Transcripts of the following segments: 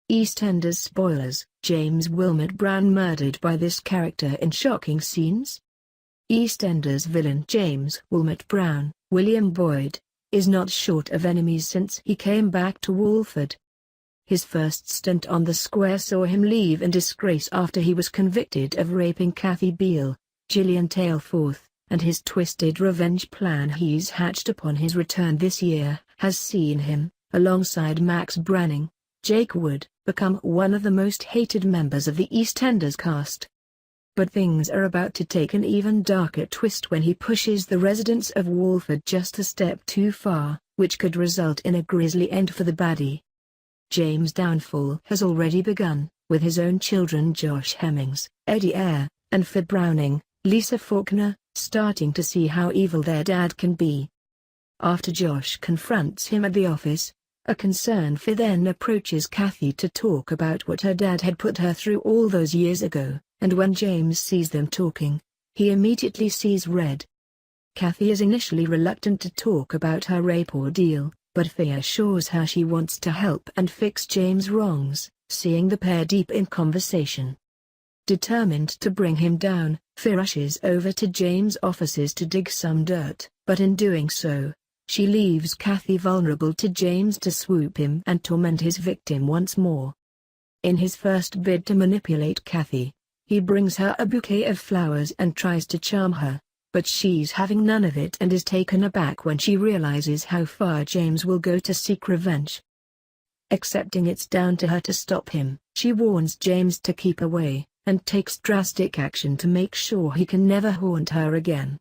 EastEnders spoilers: James Willmott-Brown murdered by this character in shocking scenes. EastEnders villain James Willmott-Brown, William Boyde, is not short of enemies since he came back to Walford. His first stint on the square saw him leave in disgrace after he was convicted of raping Kathy Beale, Gillian Taylforth, and his twisted revenge plan he's hatched upon his return this year has seen him, alongside Max Branning, Jake Wood, become one of the most hated members of the EastEnders cast. But things are about to take an even darker twist when he pushes the residents of Walford just a step too far, which could result in a grisly end for the baddie. James' downfall has already begun, with his own children Josh Hemmings, Eyre, and for Browning, Lisa Faulkner, starting to see how evil their dad can be. After Josh confronts him at the office, a concerned Fir then approaches Kathy to talk about what her dad had put her through all those years ago, and when James sees them talking, he immediately sees red. Kathy is initially reluctant to talk about her rape ordeal, but Fir assures her she wants to help and fix James' wrongs, seeing the pair deep in conversation. Determined to bring him down, Fir rushes over to James' offices to dig some dirt, but in doing so, she leaves Kathy vulnerable to James to swoop him and torment his victim once more. In his first bid to manipulate Kathy, he brings her a bouquet of flowers and tries to charm her, but she's having none of it and is taken aback when she realizes how far James will go to seek revenge. Accepting it's down to her to stop him, she warns James to keep away, and takes drastic action to make sure he can never haunt her again.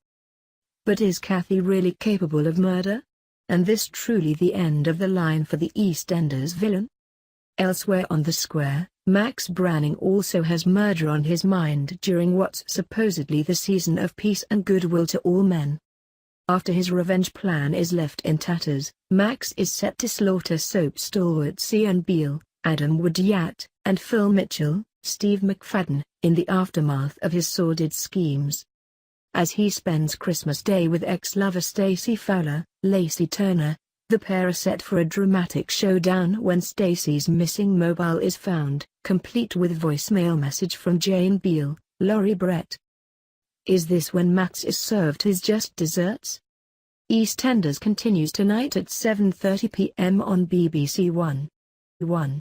But is Kathy really capable of murder? And this truly the end of the line for the EastEnders villain? Elsewhere on the square, Max Branning also has murder on his mind during what's supposedly the season of peace and goodwill to all men. After his revenge plan is left in tatters, Max is set to slaughter soap stalwarts Kathy Beale, Adam Woodyat, and Phil Mitchell, Steve McFadden, in the aftermath of his sordid schemes. As he spends Christmas Day with ex-lover Stacey Fowler, Lacey Turner, the pair are set for a dramatic showdown when Stacey's missing mobile is found, complete with voicemail message from Jane Beale, Laurie Brett. Is this when Max is served his just desserts? EastEnders continues tonight at 7:30 p.m. on BBC One.